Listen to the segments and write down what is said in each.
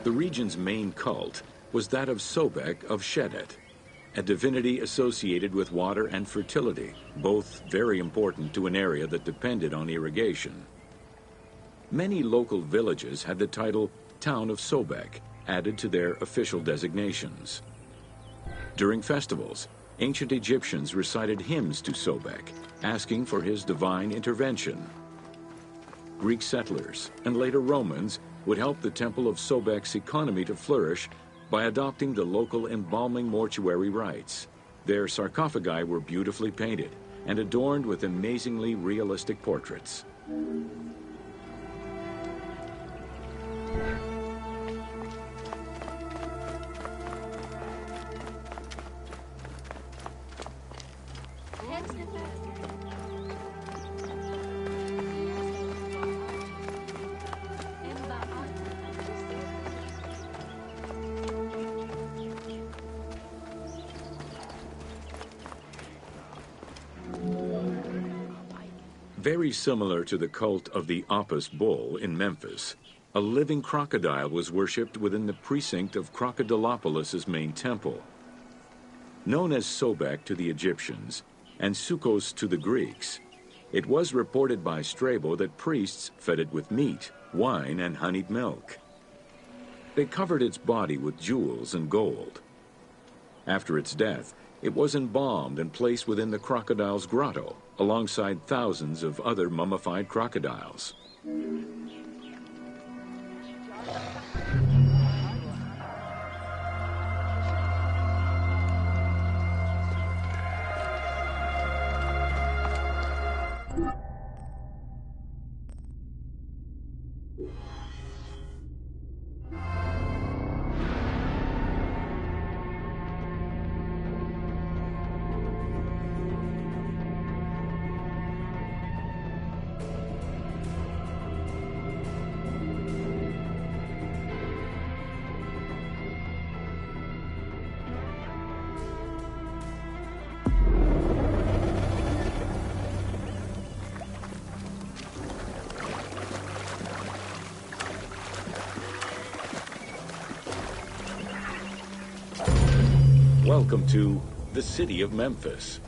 The region's main cult was that of Sobek of Shedet, a divinity associated with water and fertility, both very important to an area that depended on irrigation. Many local villages had the title Town of Sobek added to their official designations. During festivals, ancient Egyptians recited hymns to Sobek, asking for his divine intervention. Greek settlers and later Romans would help the Temple of Sobek's economy to flourish by adopting the local embalming mortuary rites. Their sarcophagi were beautifully painted and adorned with amazingly realistic portraits. Very similar to the cult of the Apis bull in Memphis, a living crocodile was worshipped within the precinct of Crocodilopolis's main temple. Known as Sobek to the Egyptians and Sukkos to the Greeks, it was reported by Strabo that priests fed it with meat, wine, and honeyed milk. They covered its body with jewels and gold. After its death, it was embalmed and placed within the crocodile's grotto, alongside thousands of other mummified crocodiles. Welcome to the city of Memphis.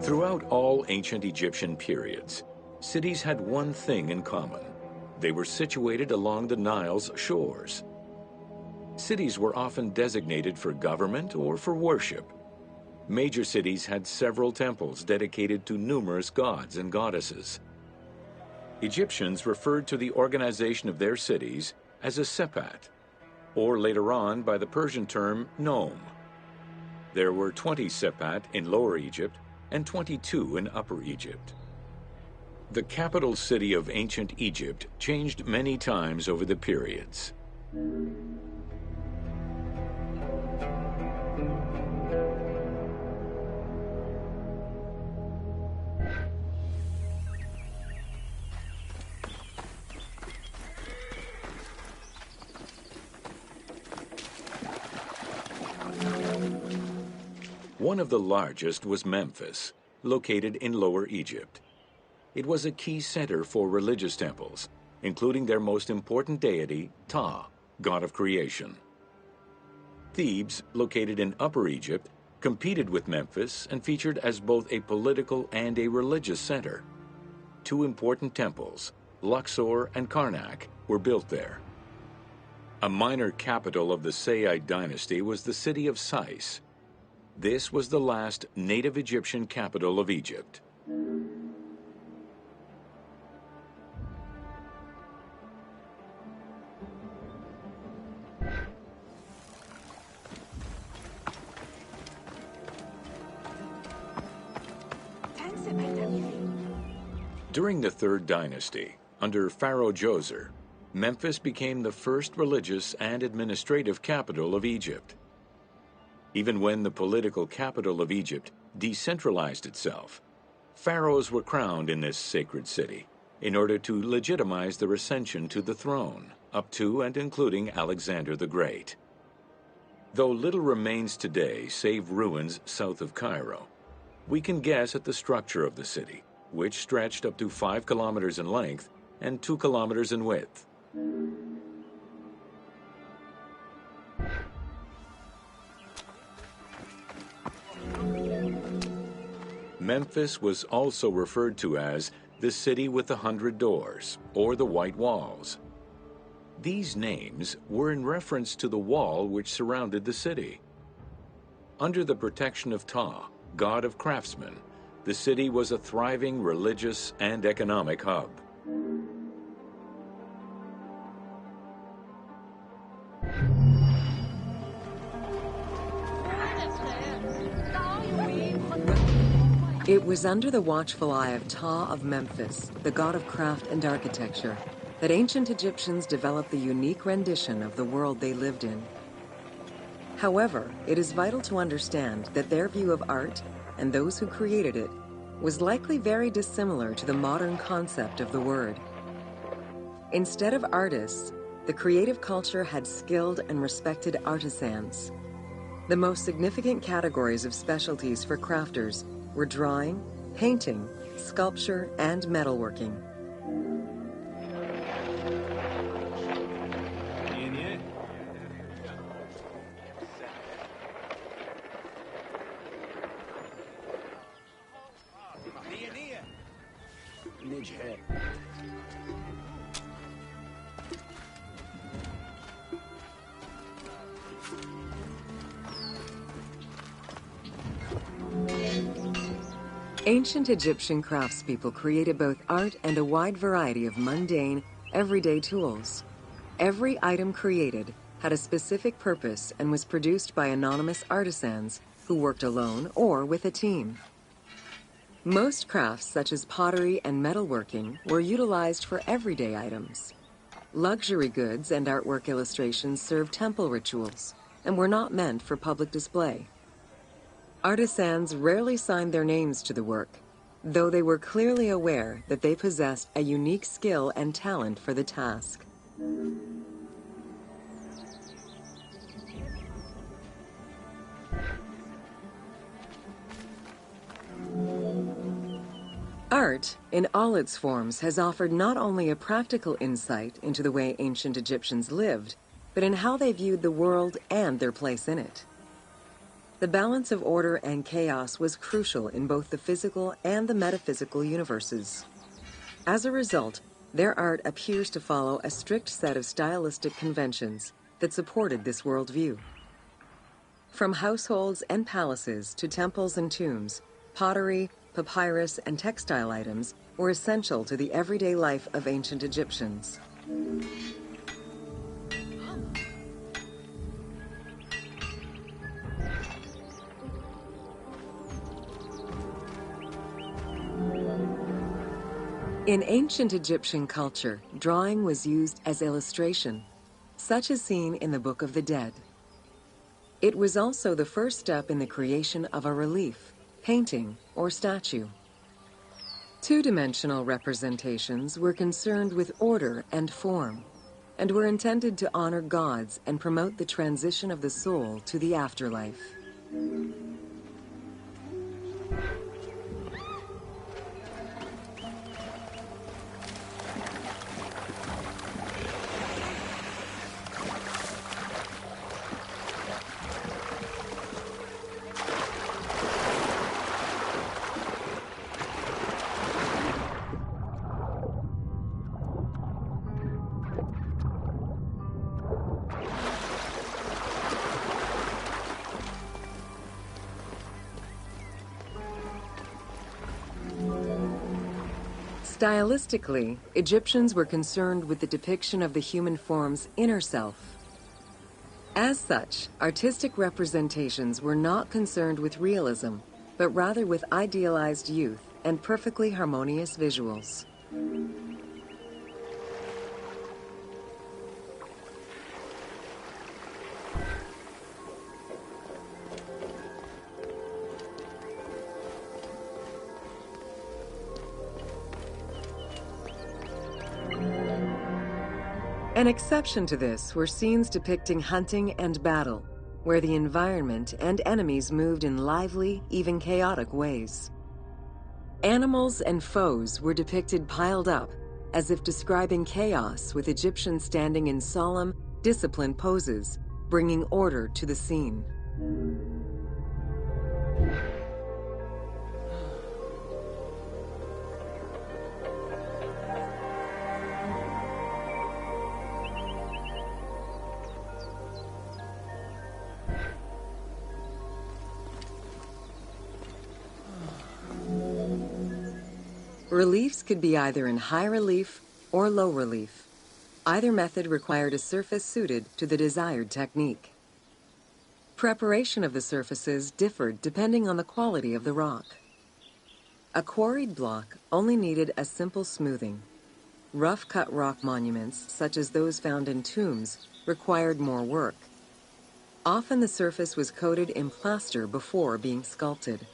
Throughout all ancient Egyptian periods, cities had one thing in common. They were situated along the Nile's shores. Cities were often designated for government or for worship. Major cities had several temples dedicated to numerous gods and goddesses. Egyptians referred to the organization of their cities as a sepat, or later on by the Persian term nome. There were 20 sepat in Lower Egypt and 22 in Upper Egypt. The capital city of ancient Egypt changed many times over the periods. One of the largest was Memphis, located in Lower Egypt. It was a key center for religious temples, including their most important deity, Ptah, god of creation. Thebes, located in Upper Egypt, competed with Memphis and featured as both a political and a religious center. Two important temples, Luxor, and Karnak were built there. A minor capital of the Sayyid dynasty was the city of Sais. This was the last native Egyptian capital of Egypt. During the Third Dynasty, under Pharaoh Djoser, Memphis became the first religious and administrative capital of Egypt. Even when the political capital of Egypt decentralized itself, pharaohs were crowned in this sacred city in order to legitimize their ascension to the throne, up to and including Alexander the Great. Though little remains today save ruins south of Cairo, we can guess at the structure of the city, which stretched up to 5 kilometers in length and 2 kilometers in width. Memphis was also referred to as the City with the 100 Doors, or the White Walls. These names were in reference to the wall which surrounded the city. Under the protection of Ptah, god of craftsmen, the city was a thriving religious and economic hub. It was under the watchful eye of Ptah of Memphis, the god of craft and architecture, that ancient Egyptians developed the unique rendition of the world they lived in. However, it is vital to understand that their view of art and those who created it was likely very dissimilar to the modern concept of the word. Instead of artists, the creative culture had skilled and respected artisans. The most significant categories of specialties for crafters were drawing, painting, sculpture, and metalworking. Ancient Egyptian craftspeople created both art and a wide variety of mundane, everyday tools. Every item created had a specific purpose and was produced by anonymous artisans who worked alone or with a team. Most crafts, such as pottery and metalworking, were utilized for everyday items. Luxury goods and artwork illustrations served temple rituals and were not meant for public display. Artisans rarely signed their names to the work, though they were clearly aware that they possessed a unique skill and talent for the task. Art, in all its forms, has offered not only a practical insight into the way ancient Egyptians lived, but in how they viewed the world and their place in it. The balance of order and chaos was crucial in both the physical and the metaphysical universes. As a result, their art appears to follow a strict set of stylistic conventions that supported this worldview. From households and palaces to temples and tombs, pottery, papyrus, and textile items were essential to the everyday life of ancient Egyptians. In ancient Egyptian culture, drawing was used as illustration, such as seen in the Book of the Dead. It was also the first step in the creation of a relief, painting, or statue. Two-dimensional representations were concerned with order and form, and were intended to honor gods and promote the transition of the soul to the afterlife. Stylistically, Egyptians were concerned with the depiction of the human form's inner self. As such, artistic representations were not concerned with realism, but rather with idealized youth and perfectly harmonious visuals. An exception to this were scenes depicting hunting and battle, where the environment and enemies moved in lively, even chaotic ways. Animals and foes were depicted piled up, as if describing chaos, with Egyptians standing in solemn, disciplined poses, bringing order to the scene. Reliefs could be either in high relief or low relief. Either method required a surface suited to the desired technique. Preparation of the surfaces differed depending on the quality of the rock. A quarried block only needed a simple smoothing. Rough-cut rock monuments, such as those found in tombs, required more work. Often the surface was coated in plaster before being sculpted.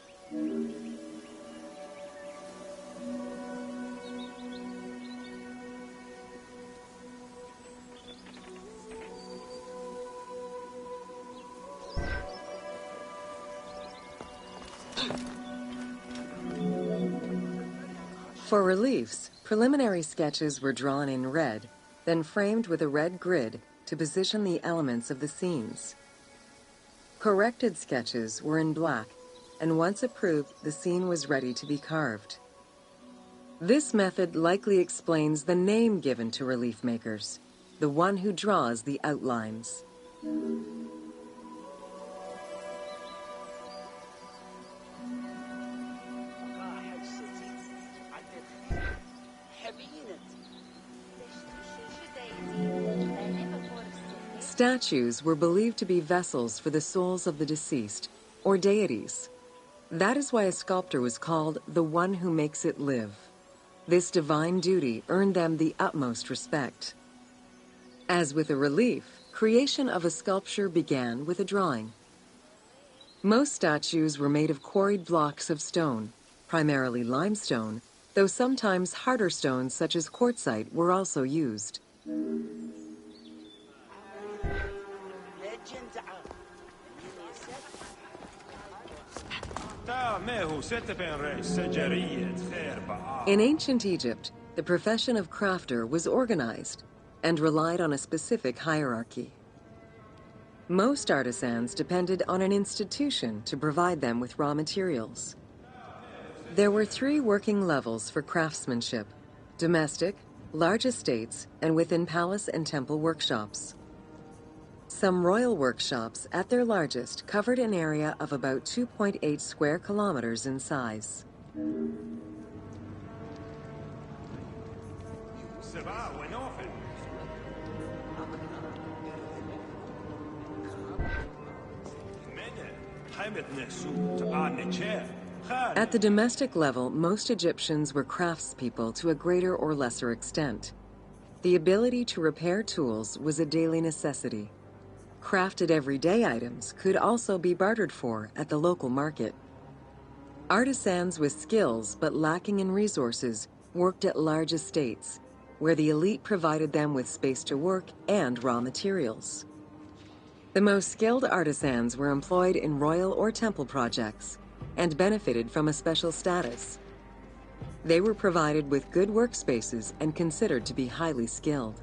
For reliefs, preliminary sketches were drawn in red, then framed with a red grid to position the elements of the scenes. Corrected sketches were in black, and once approved, the scene was ready to be carved. This method likely explains the name given to relief makers, the one who draws the outlines. Statues were believed to be vessels for the souls of the deceased, or deities. That is why a sculptor was called the one who makes it live. This divine duty earned them the utmost respect. As with a relief, creation of a sculpture began with a drawing. Most statues were made of quarried blocks of stone, primarily limestone, though sometimes harder stones such as quartzite were also used. In ancient Egypt, the profession of crafter was organized and relied on a specific hierarchy. Most artisans depended on an institution to provide them with raw materials. There were 3 working levels for craftsmanship: domestic, large estates, and within palace and temple workshops. Some royal workshops, at their largest, covered an area of about 2.8 square kilometers in size. At the domestic level, most Egyptians were craftspeople to a greater or lesser extent. The ability to repair tools was a daily necessity. Crafted everyday items could also be bartered for at the local market. Artisans with skills but lacking in resources worked at large estates, where the elite provided them with space to work and raw materials. The most skilled artisans were employed in royal or temple projects and benefited from a special status. They were provided with good workspaces and considered to be highly skilled.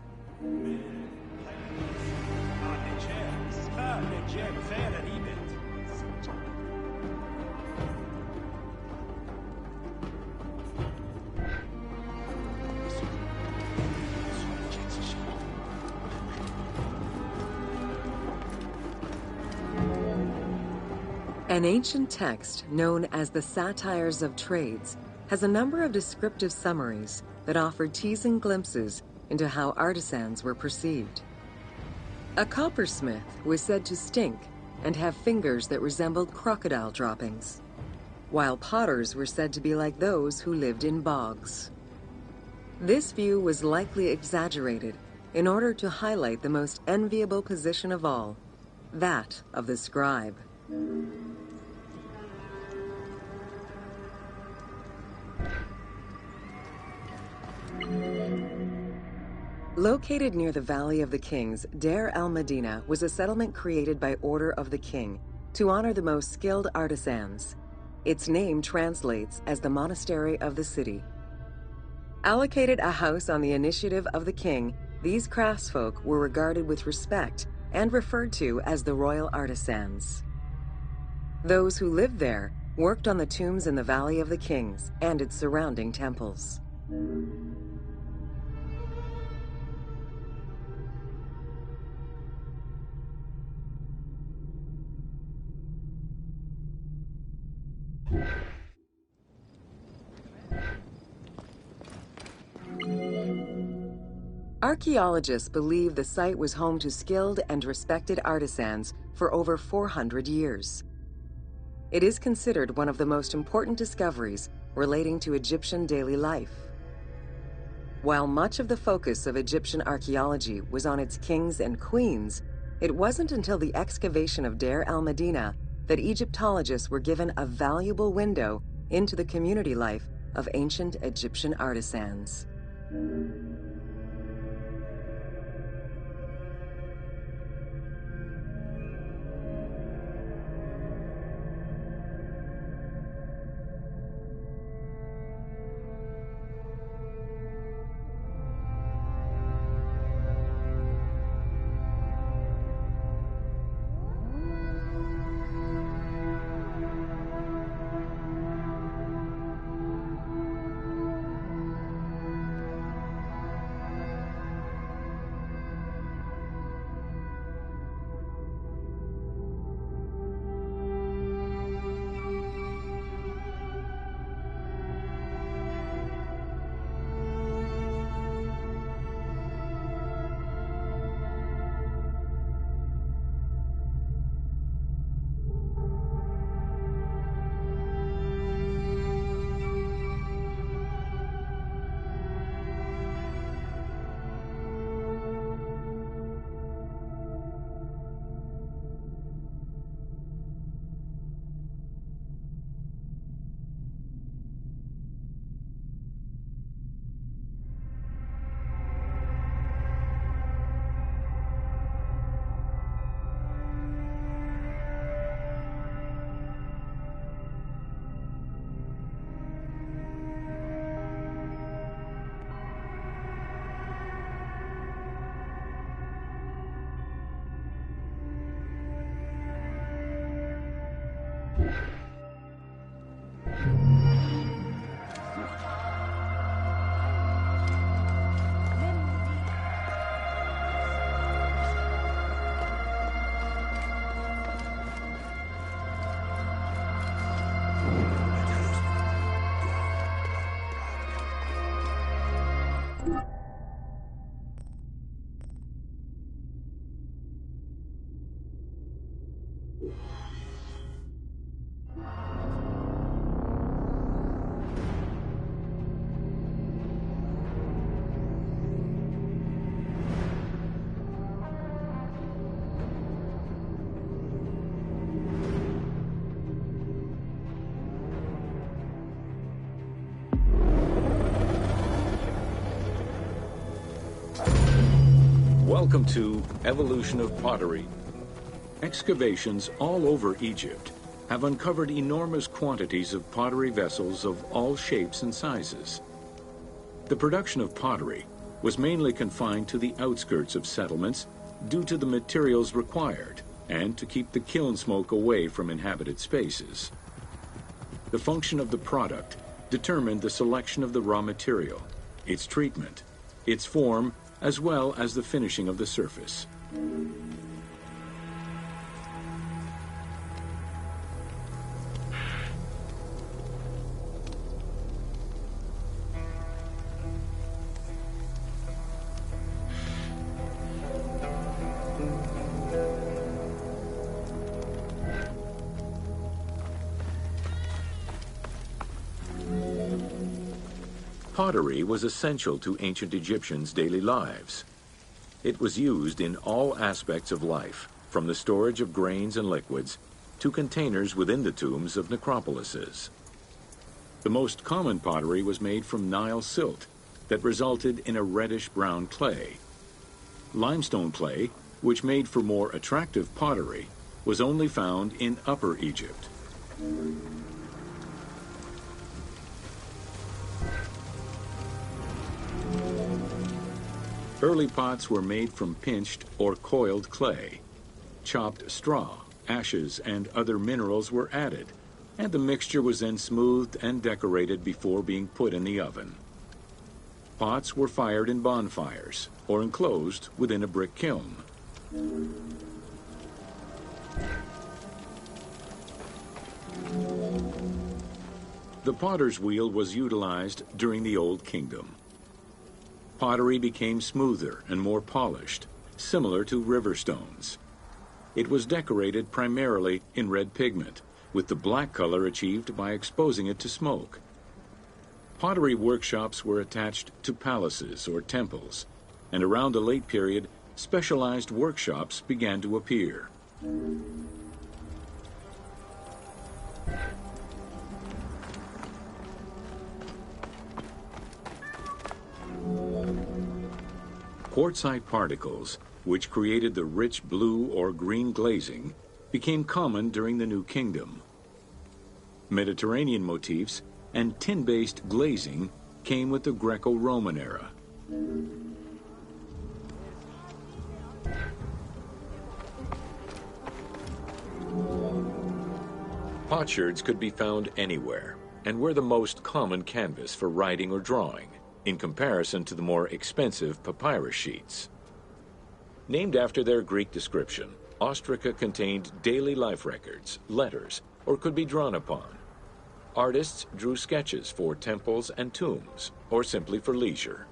An ancient text known as the Satires of Trades has a number of descriptive summaries that offered teasing glimpses into how artisans were perceived. A coppersmith was said to stink and have fingers that resembled crocodile droppings, while potters were said to be like those who lived in bogs. This view was likely exaggerated in order to highlight the most enviable position of all, that of the scribe. Located near the Valley of the Kings, Deir el-Medina was a settlement created by order of the king to honor the most skilled artisans. Its name translates as the monastery of the city. Allocated a house on the initiative of the king, these craftsfolk were regarded with respect and referred to as the royal artisans. Those who lived there worked on the tombs in the Valley of the Kings and its surrounding temples. Archaeologists believe the site was home to skilled and respected artisans for over 400 years. It is considered one of the most important discoveries relating to Egyptian daily life. While much of the focus of Egyptian archaeology was on its kings and queens, it wasn't until the excavation of Deir el-Medina that Egyptologists were given a valuable window into the community life of ancient Egyptian artisans. Welcome to Evolution of Pottery. Excavations all over Egypt have uncovered enormous quantities of pottery vessels of all shapes and sizes. The production of pottery was mainly confined to the outskirts of settlements due to the materials required and to keep the kiln smoke away from inhabited spaces. The function of the product determined the selection of the raw material, its treatment, its form, as well as the finishing of the surface. Pottery was essential to ancient Egyptians' daily lives. It was used in all aspects of life, from the storage of grains and liquids to containers within the tombs of necropolises. The most common pottery was made from Nile silt that resulted in a reddish-brown clay. Limestone clay, which made for more attractive pottery, was only found in Upper Egypt. Early pots were made from pinched or coiled clay. Chopped straw, ashes, and other minerals were added, and the mixture was then smoothed and decorated before being put in the oven. Pots were fired in bonfires or enclosed within a brick kiln. The potter's wheel was utilized during the Old Kingdom. Pottery became smoother and more polished, similar to river stones. It was decorated primarily in red pigment, with the black color achieved by exposing it to smoke. Pottery workshops were attached to palaces or temples, and around the late period, specialized workshops began to appear. Quartzite particles, which created the rich blue or green glazing, became common during the New Kingdom. Mediterranean motifs and tin-based glazing came with the Greco-Roman era. Potsherds could be found anywhere and were the most common canvas for writing or drawing, in comparison to the more expensive papyrus sheets. Named after their Greek description, ostraca contained daily life records, letters, or could be drawn upon. Artists drew sketches for temples and tombs, or simply for leisure.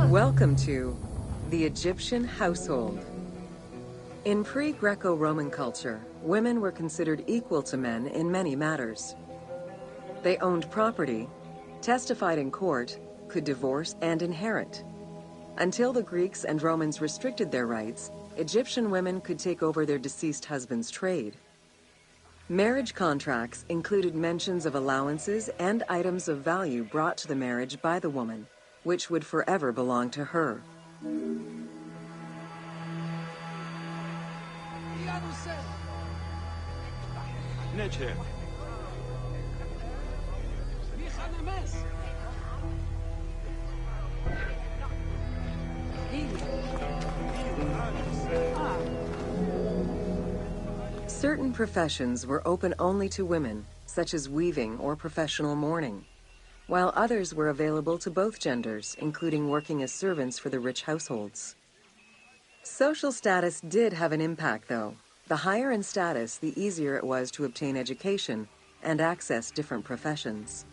Welcome to the Egyptian household. In pre-Greco-Roman culture, women were considered equal to men in many matters. They owned property, testified in court, could divorce and inherit. Until the Greeks and Romans restricted their rights, Egyptian women could take over their deceased husband's trade. Marriage contracts included mentions of allowances and items of value brought to the marriage by the woman, which would forever belong to her. Certain professions were open only to women, such as weaving or professional mourning, while others were available to both genders, including working as servants for the rich households. Social status did have an impact, though. The higher in status, the easier it was to obtain education and access different professions.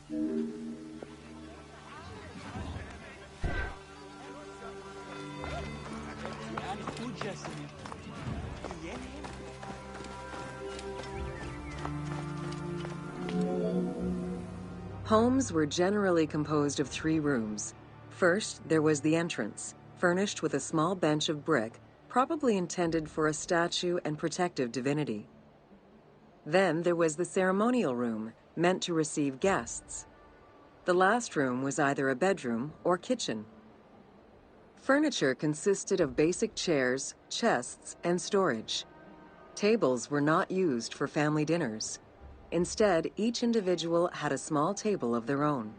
Homes were generally composed of 3 rooms. First, there was the entrance, furnished with a small bench of brick, probably intended for a statue and protective divinity. Then there was the ceremonial room, meant to receive guests. The last room was either a bedroom or kitchen. Furniture consisted of basic chairs, chests, and storage. Tables were not used for family dinners. Instead, each individual had a small table of their own.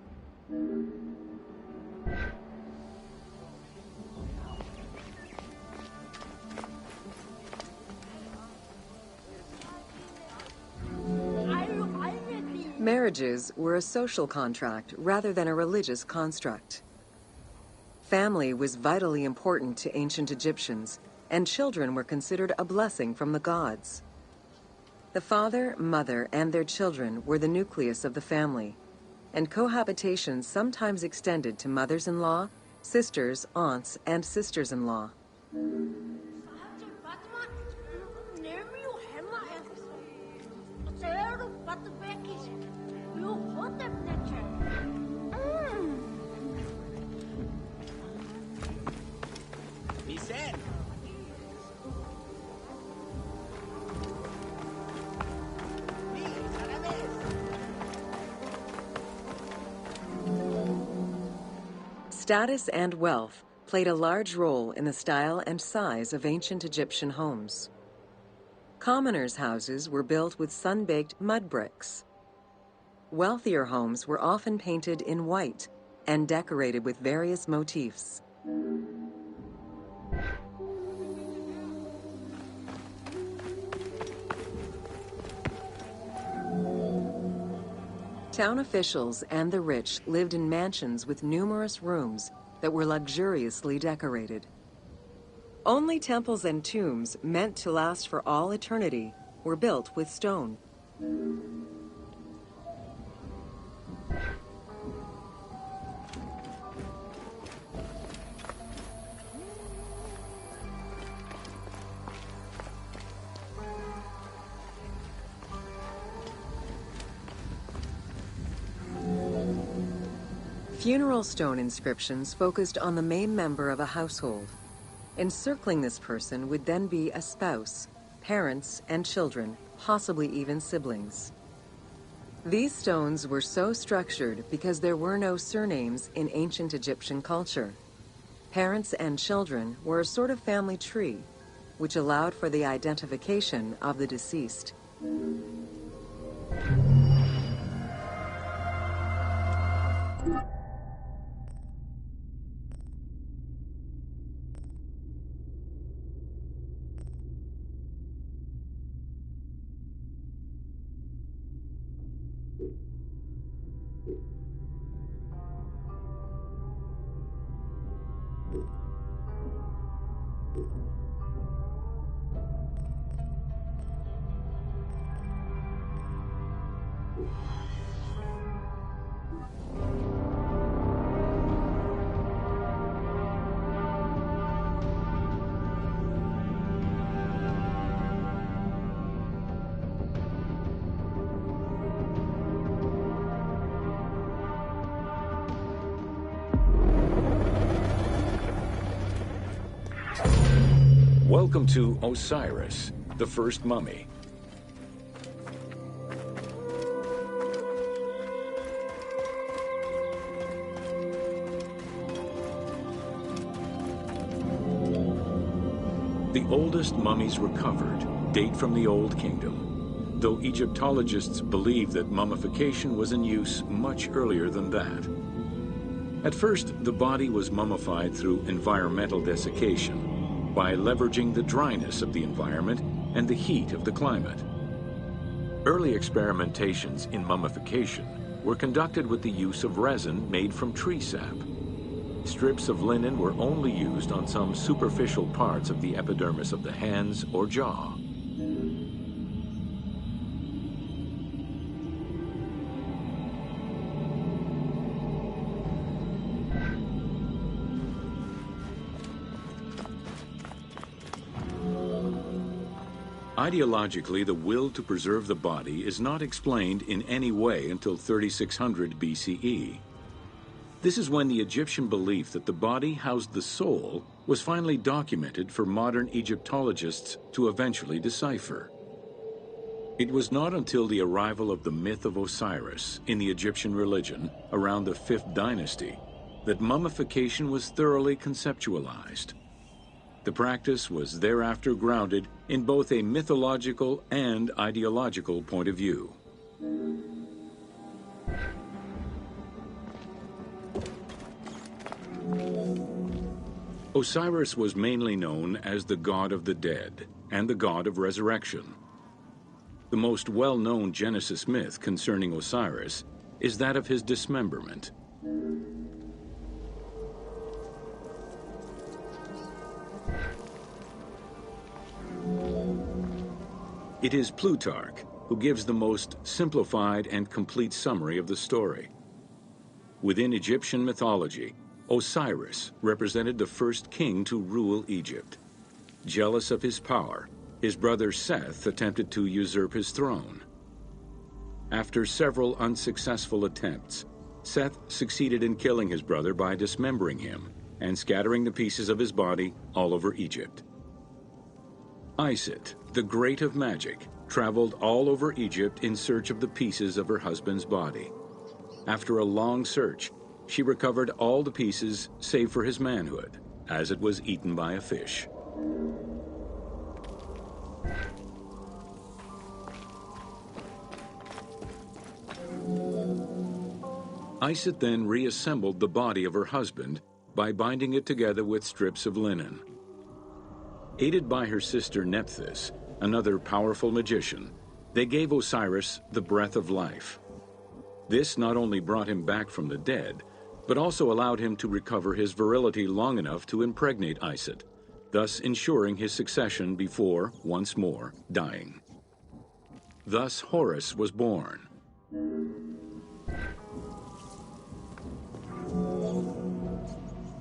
Marriages were a social contract rather than a religious construct. Family was vitally important to ancient Egyptians, and children were considered a blessing from the gods. The father, mother, and their children were the nucleus of the family, and cohabitation sometimes extended to mothers-in-law, sisters, aunts, and sisters-in-law. Status and wealth played a large role in the style and size of ancient Egyptian homes. Commoners' houses were built with sun-baked mud bricks. Wealthier homes were often painted in white and decorated with various motifs. Town officials and the rich lived in mansions with numerous rooms that were luxuriously decorated. Only temples and tombs meant to last for all eternity were built with stone. Funeral stone inscriptions focused on the main member of a household. Encircling this person would then be a spouse, parents, and children, possibly even siblings. These stones were so structured because there were no surnames in ancient Egyptian culture. Parents and children were a sort of family tree, which allowed for the identification of the deceased. Welcome to Osiris, the first mummy. The oldest mummies recovered date from the Old Kingdom, though Egyptologists believe that mummification was in use much earlier than that. At first, the body was mummified through environmental desiccation, by leveraging the dryness of the environment and the heat of the climate. Early experimentations in mummification were conducted with the use of resin made from tree sap. Strips of linen were only used on some superficial parts of the epidermis of the hands or jaw. Ideologically, the will to preserve the body is not explained in any way until 3600 BCE. This is when the Egyptian belief that the body housed the soul was finally documented for modern Egyptologists to eventually decipher. It was not until the arrival of the myth of Osiris in the Egyptian religion around the 5th dynasty that mummification was thoroughly conceptualized. The practice was thereafter grounded in both a mythological and ideological point of view. Osiris was mainly known as the god of the dead and the god of resurrection. The most well-known Genesis myth concerning Osiris is that of his dismemberment. It is Plutarch who gives the most simplified and complete summary of the story. Within Egyptian mythology, Osiris represented the first king to rule Egypt. Jealous of his power, his brother Seth attempted to usurp his throne. After several unsuccessful attempts, Seth succeeded in killing his brother by dismembering him and scattering the pieces of his body all over Egypt. Isis, the great of magic, traveled all over Egypt in search of the pieces of her husband's body. After a long search, she recovered all the pieces save for his manhood, as it was eaten by a fish. Isis then reassembled the body of her husband by binding it together with strips of linen. Aided by her sister Nephthys, another powerful magician, they gave Osiris the breath of life. This not only brought him back from the dead, but also allowed him to recover his virility long enough to impregnate Isis, thus ensuring his succession before, once more, dying. Thus Horus was born.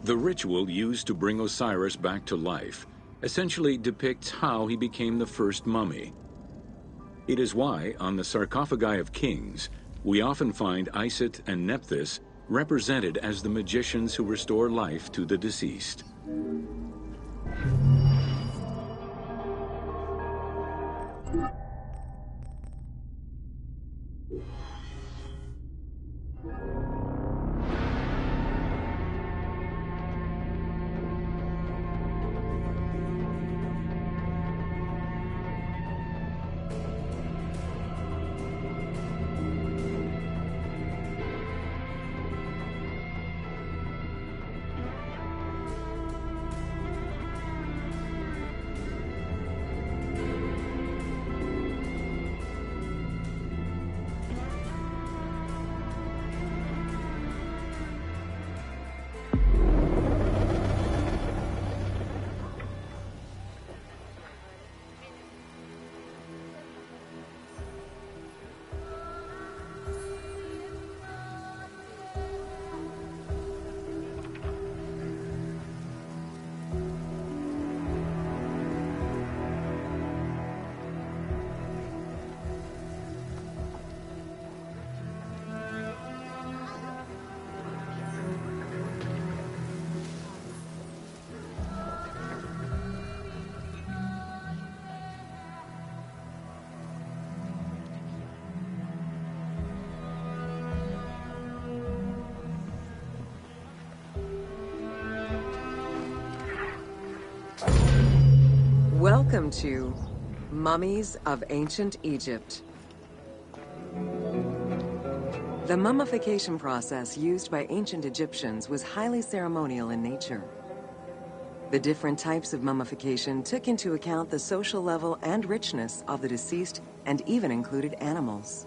The ritual used to bring Osiris back to life essentially depicts how he became the first mummy. It is why, on the sarcophagi of kings, we often find Isis and Nephthys represented as the magicians who restore life to the deceased. Welcome to Mummies of Ancient Egypt. The mummification process used by ancient Egyptians was highly ceremonial in nature. The different types of mummification took into account the social level and richness of the deceased and even included animals.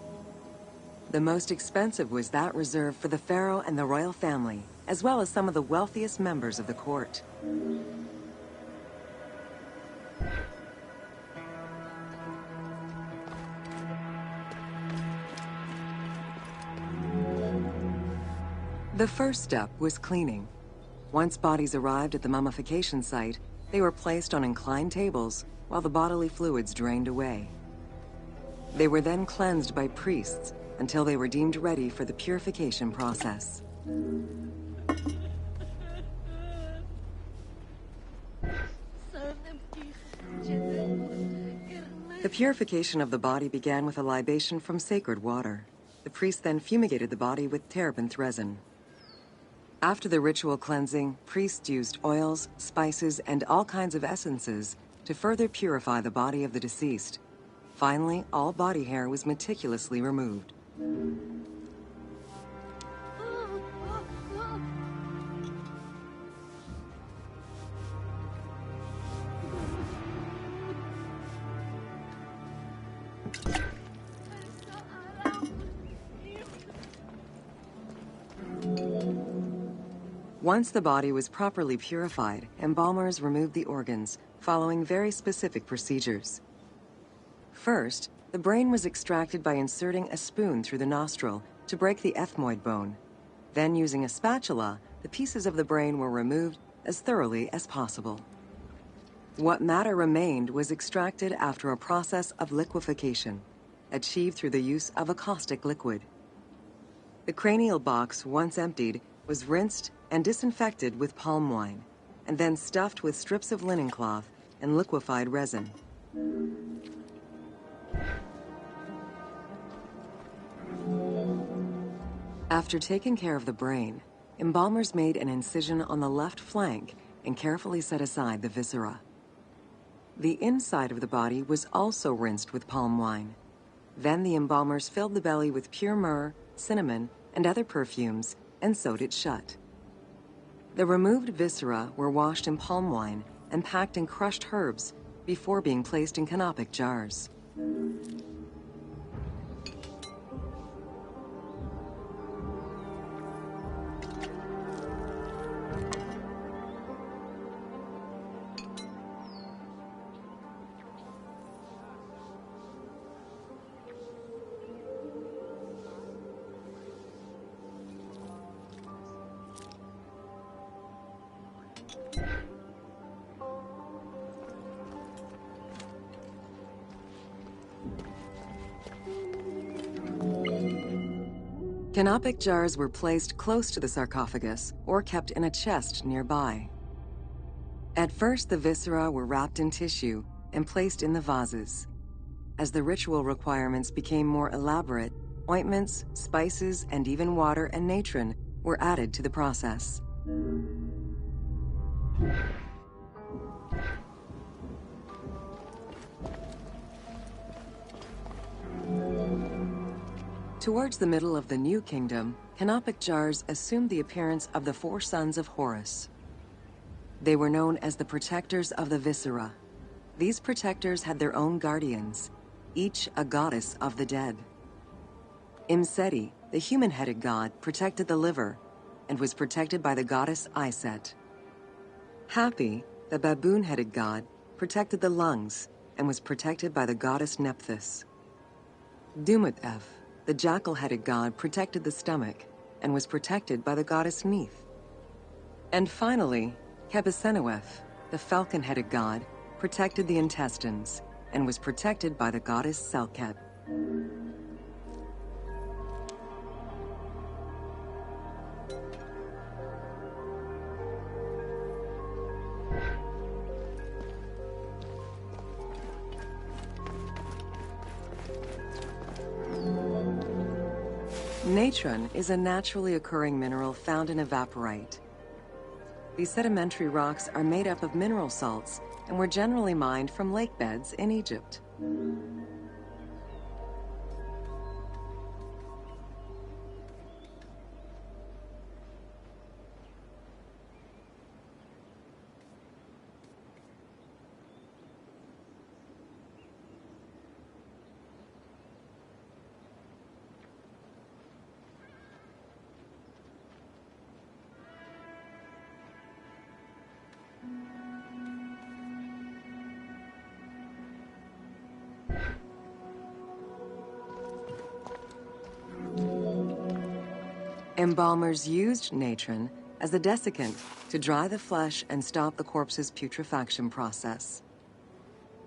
The most expensive was that reserved for the pharaoh and the royal family, as well as some of the wealthiest members of the court. The first step was cleaning. Once bodies arrived at the mummification site, they were placed on inclined tables while the bodily fluids drained away. They were then cleansed by priests until they were deemed ready for the purification process. The purification of the body began with a libation from sacred water. The priest then fumigated the body with terebinth resin. After the ritual cleansing, priests used oils, spices, and all kinds of essences to further purify the body of the deceased. Finally, all body hair was meticulously removed. Once the body was properly purified, embalmers removed the organs, following very specific procedures. First, the brain was extracted by inserting a spoon through the nostril to break the ethmoid bone. Then, using a spatula, the pieces of the brain were removed as thoroughly as possible. What matter remained was extracted after a process of liquefaction, achieved through the use of a caustic liquid. The cranial box, once emptied, was rinsed and disinfected with palm wine, and then stuffed with strips of linen cloth and liquefied resin. After taking care of the brain, embalmers made an incision on the left flank and carefully set aside the viscera. The inside of the body was also rinsed with palm wine. Then the embalmers filled the belly with pure myrrh, cinnamon, and other perfumes and sewed it shut. The removed viscera were washed in palm wine and packed in crushed herbs before being placed in canopic jars. Canopic jars were placed close to the sarcophagus or kept in a chest nearby. At first, the viscera were wrapped in tissue and placed in the vases. As the ritual requirements became more elaborate, ointments, spices, and even water and natron were added to the process. Towards the middle of the New Kingdom, canopic jars assumed the appearance of the 4 sons of Horus. They were known as the protectors of the viscera. These protectors had their own guardians, each a goddess of the dead. Imseti, the human-headed god, protected the liver and was protected by the goddess Iset. Hapi, the baboon-headed god, protected the lungs and was protected by the goddess Nephthys. Dumut-Ef, the jackal-headed god, protected the stomach and was protected by the goddess Neith. And finally, Kebesenuef, the falcon-headed god, protected the intestines and was protected by the goddess Selket. Natron is a naturally occurring mineral found in evaporite. These sedimentary rocks are made up of mineral salts and were generally mined from lake beds in Egypt. Embalmers used natron as a desiccant to dry the flesh and stop the corpse's putrefaction process.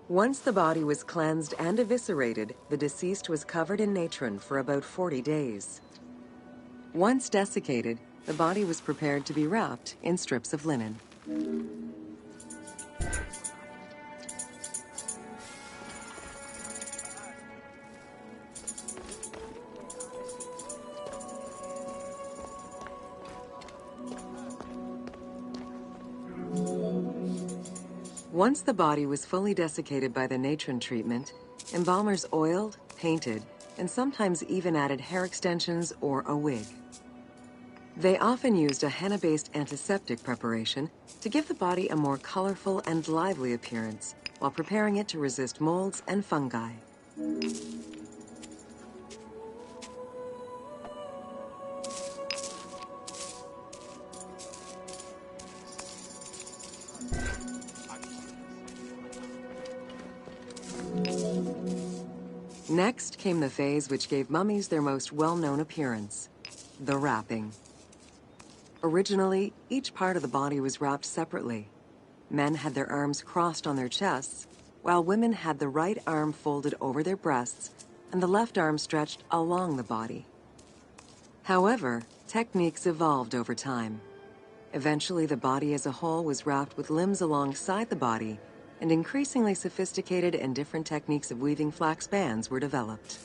Once the body was cleansed and eviscerated, the deceased was covered in natron for about 40 days. Once desiccated, the body was prepared to be wrapped in strips of linen. Once the body was fully desiccated by the natron treatment, embalmers oiled, painted, and sometimes even added hair extensions or a wig. They often used a henna-based antiseptic preparation to give the body a more colorful and lively appearance while preparing it to resist molds and fungi. Next came the phase which gave mummies their most well-known appearance, the wrapping. Originally, each part of the body was wrapped separately. Men had their arms crossed on their chests, while women had the right arm folded over their breasts and the left arm stretched along the body. However, techniques evolved over time. Eventually, the body as a whole was wrapped with limbs alongside the body, and increasingly sophisticated and different techniques of weaving flax bands were developed.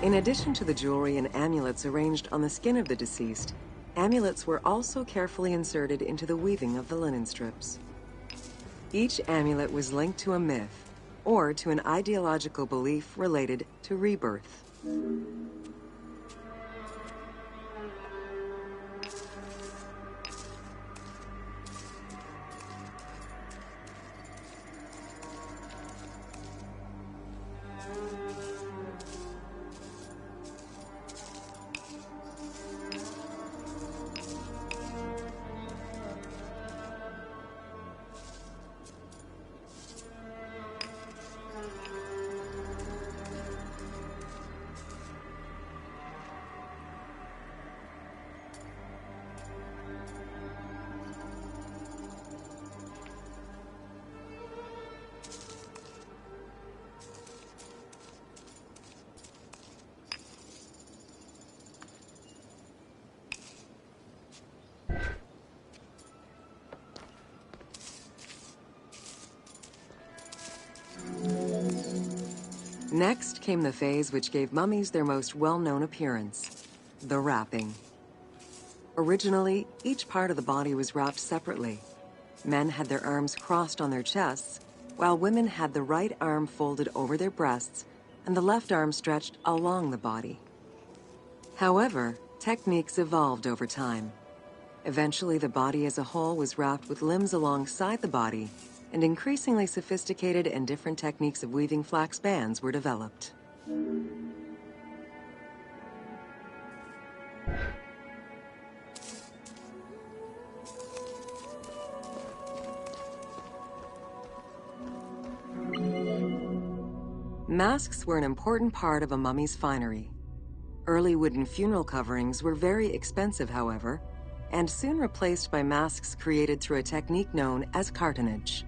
In addition to the jewelry and amulets arranged on the skin of the deceased, amulets were also carefully inserted into the weaving of the linen strips. Each amulet was linked to a myth or to an ideological belief related to rebirth. Next came the phase which gave mummies their most well-known appearance, the wrapping. Originally, each part of the body was wrapped separately. Men had their arms crossed on their chests, while women had the right arm folded over their breasts and the left arm stretched along the body. However, techniques evolved over time. Eventually, the body as a whole was wrapped with limbs alongside the body, and increasingly sophisticated and different techniques of weaving flax bands were developed. Masks were an important part of a mummy's finery. Early wooden funeral coverings were very expensive, however, and soon replaced by masks created through a technique known as cartonnage.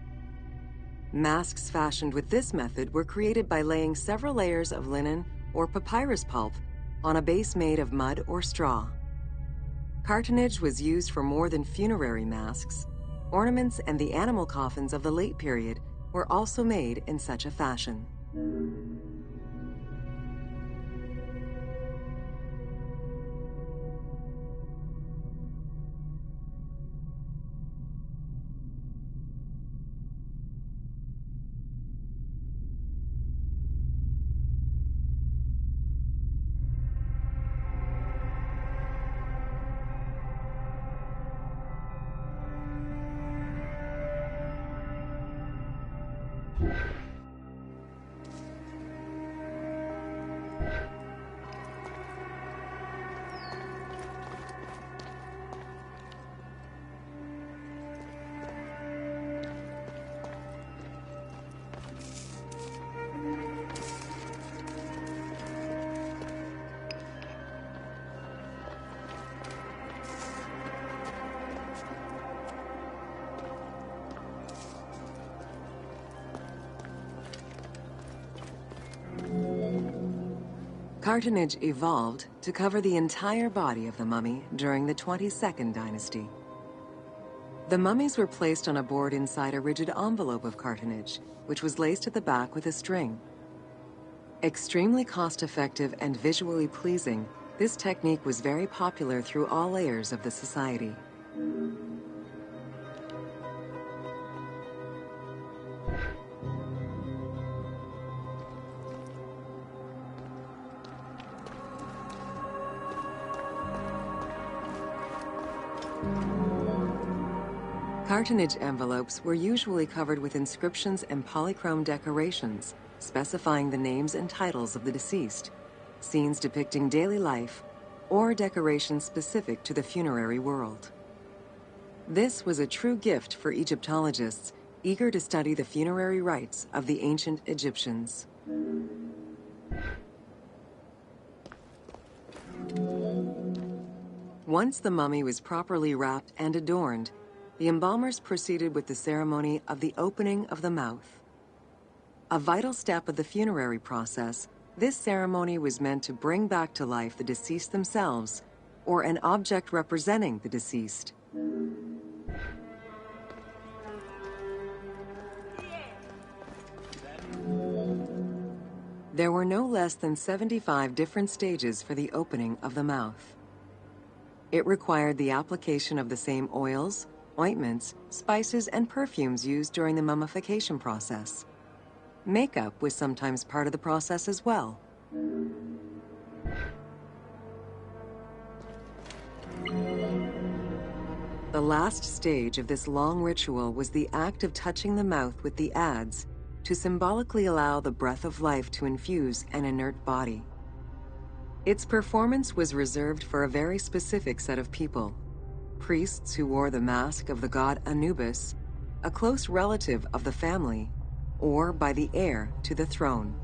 Masks fashioned with this method were created by laying several layers of linen or papyrus pulp on a base made of mud or straw. Cartonnage was used for more than funerary masks. Ornaments and the animal coffins of the late period were also made in such a fashion. Cartonnage evolved to cover the entire body of the mummy during the 22nd dynasty. The mummies were placed on a board inside a rigid envelope of cartonnage, which was laced at the back with a string. Extremely cost-effective and visually pleasing, this technique was very popular through all layers of the society. Cartonnage envelopes were usually covered with inscriptions and polychrome decorations, specifying the names and titles of the deceased, scenes depicting daily life, or decorations specific to the funerary world. This was a true gift for Egyptologists eager to study the funerary rites of the ancient Egyptians. Once the mummy was properly wrapped and adorned, the embalmers proceeded with the ceremony of the opening of the mouth. A vital step of the funerary process, this ceremony was meant to bring back to life the deceased themselves, or an object representing the deceased. There were no less than 75 different stages for the opening of the mouth. It required the application of the same oils, ointments, spices, and perfumes used during the mummification process. Makeup was sometimes part of the process as well. The last stage of this long ritual was the act of touching the mouth with the adze to symbolically allow the breath of life to infuse an inert body. Its performance was reserved for a very specific set of people: priests who wore the mask of the god Anubis, a close relative of the family, or by the heir to the throne.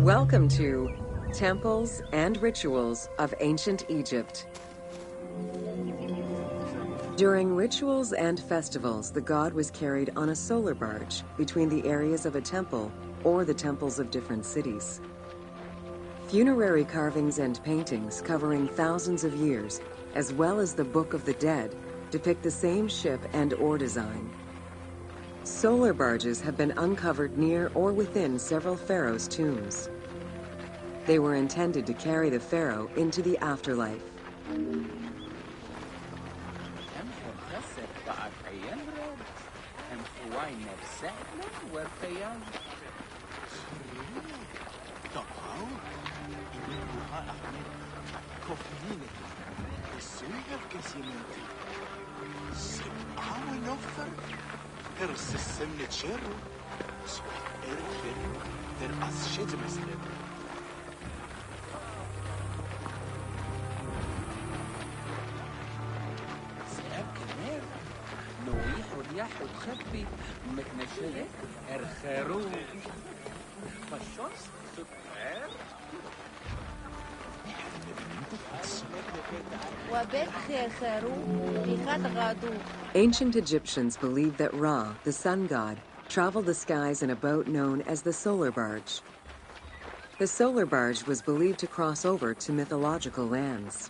Welcome to Temples and Rituals of Ancient Egypt. During rituals and festivals, the god was carried on a solar barge between the areas of a temple or the temples of different cities. Funerary carvings and paintings covering thousands of years, as well as the Book of the Dead, depict the same ship and oar design. Solar barges have been uncovered near or within several pharaohs' tombs. They were intended to carry the pharaoh into the afterlife. Ancient Egyptians believed that Ra, the sun god, traveled the skies in a boat known as the solar barge. The solar barge was believed to cross over to mythological lands.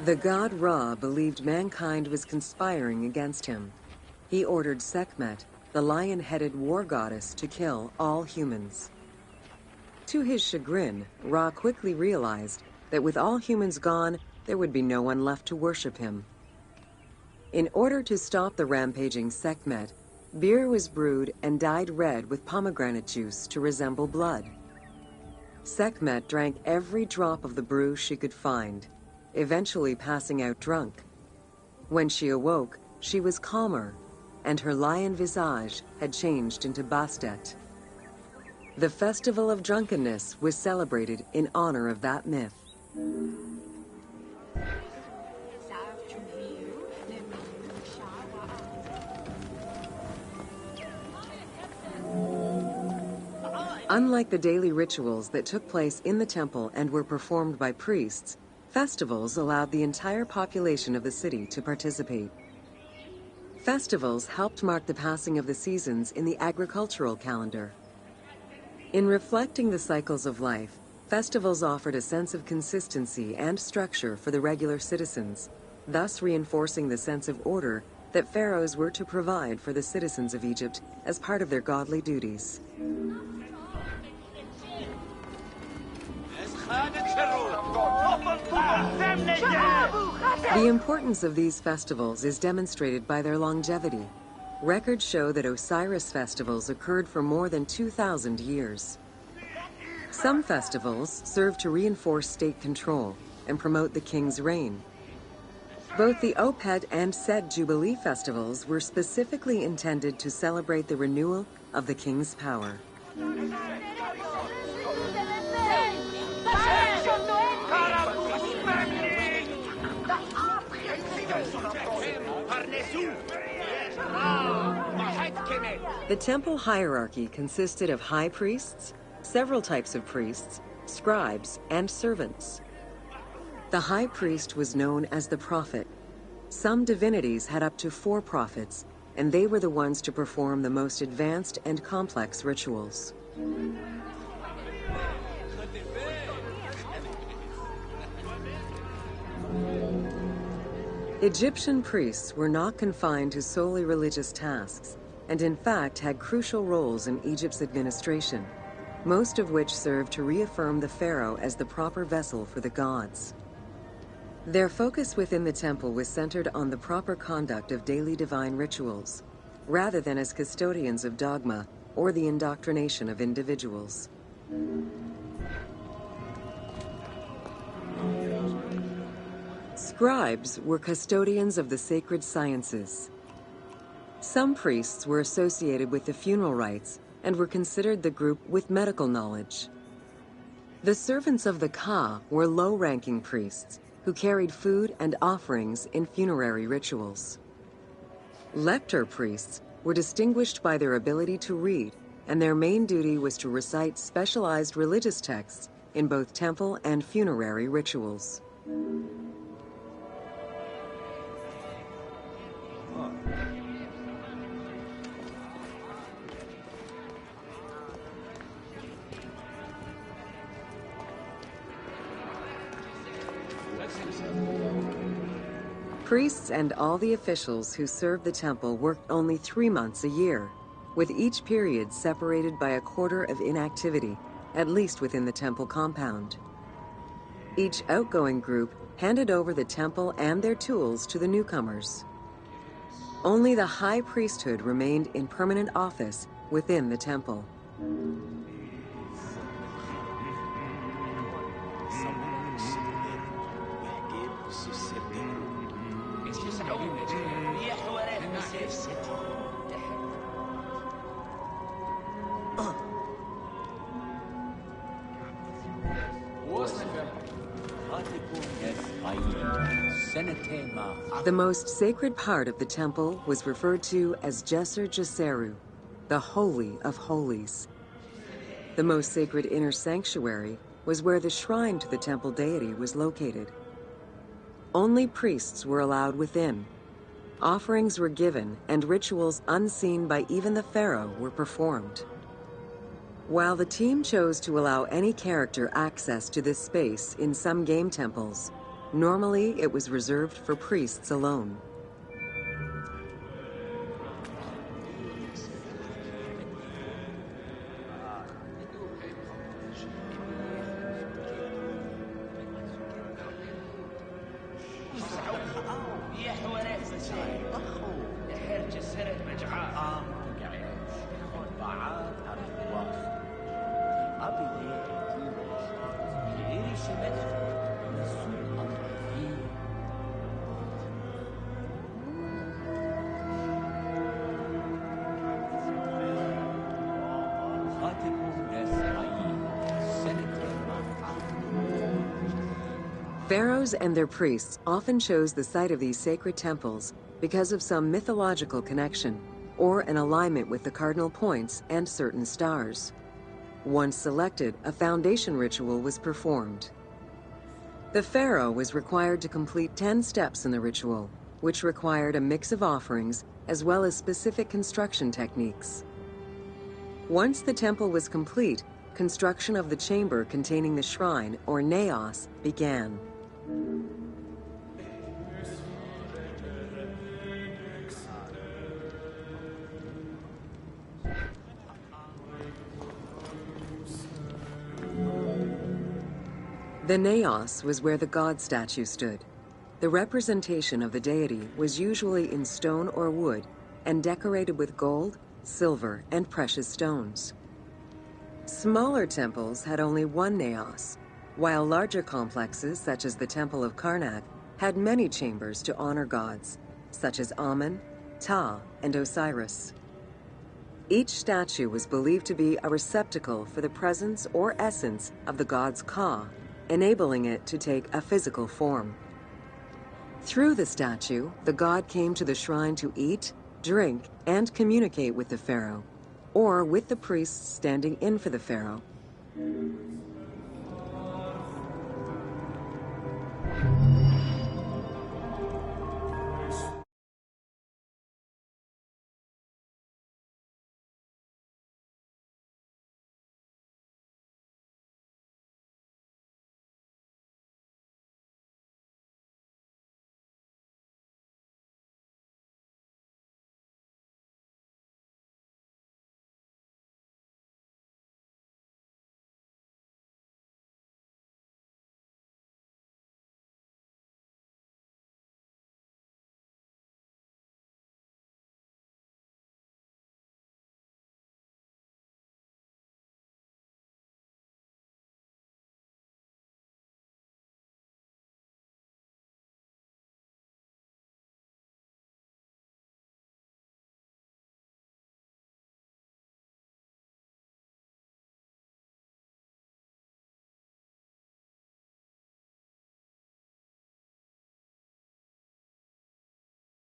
The god Ra believed mankind was conspiring against him. He ordered Sekhmet, the lion-headed war goddess, to kill all humans. To his chagrin, Ra quickly realized that with all humans gone, there would be no one left to worship him. In order to stop the rampaging Sekhmet, beer was brewed and dyed red with pomegranate juice to resemble blood. Sekhmet drank every drop of the brew she could find, eventually passing out drunk. When she awoke, she was calmer, and her lion visage had changed into Bastet. The festival of drunkenness was celebrated in honor of that myth. Unlike the daily rituals that took place in the temple and were performed by priests, festivals allowed the entire population of the city to participate. Festivals helped mark the passing of the seasons in the agricultural calendar. In reflecting the cycles of life, festivals offered a sense of consistency and structure for the regular citizens, thus reinforcing the sense of order that pharaohs were to provide for the citizens of Egypt as part of their godly duties. The importance of these festivals is demonstrated by their longevity. Records show that Osiris festivals occurred for more than 2,000 years. Some festivals serve to reinforce state control and promote the king's reign. Both the Opet and Set Jubilee festivals were specifically intended to celebrate the renewal of the king's power. The temple hierarchy consisted of high priests, several types of priests, scribes, and servants. The high priest was known as the prophet. Some divinities had up to 4 prophets, and they were the ones to perform the most advanced and complex rituals. Egyptian priests were not confined to solely religious tasks, and in fact had crucial roles in Egypt's administration, most of which served to reaffirm the pharaoh as the proper vessel for the gods. Their focus within the temple was centered on the proper conduct of daily divine rituals, rather than as custodians of dogma or the indoctrination of individuals. Scribes were custodians of the sacred sciences. Some priests were associated with the funeral rites and were considered the group with medical knowledge. The servants of the Ka were low-ranking priests who carried food and offerings in funerary rituals. Lector priests were distinguished by their ability to read, and their main duty was to recite specialized religious texts in both temple and funerary rituals. Priests and all the officials who served the temple worked only 3 months a year, with each period separated by a quarter of inactivity, at least within the temple compound. Each outgoing group handed over the temple and their tools to the newcomers. Only the high priesthood remained in permanent office within the temple. The most sacred part of the temple was referred to as Jeser Jeseru, the Holy of Holies. The most sacred inner sanctuary was where the shrine to the temple deity was located. Only priests were allowed within. Offerings were given, and rituals unseen by even the pharaoh were performed. While the team chose to allow any character access to this space in some game temples, normally it was reserved for priests alone. Pharaohs and their priests often chose the site of these sacred temples because of some mythological connection or an alignment with the cardinal points and certain stars. Once selected, a foundation ritual was performed. The pharaoh was required to complete 10 steps in the ritual, which required a mix of offerings as well as specific construction techniques. Once the temple was complete, construction of the chamber containing the shrine, or naos, began. The naos was where the god statue stood. The representation of the deity was usually in stone or wood and decorated with gold, silver, and precious stones. Smaller temples had only one naos, while larger complexes, such as the Temple of Karnak, had many chambers to honor gods, such as Amun, Ptah, and Osiris. Each statue was believed to be a receptacle for the presence or essence of the god's Ka, enabling it to take a physical form. Through the statue, the god came to the shrine to eat, drink, and communicate with the pharaoh, or with the priests standing in for the pharaoh.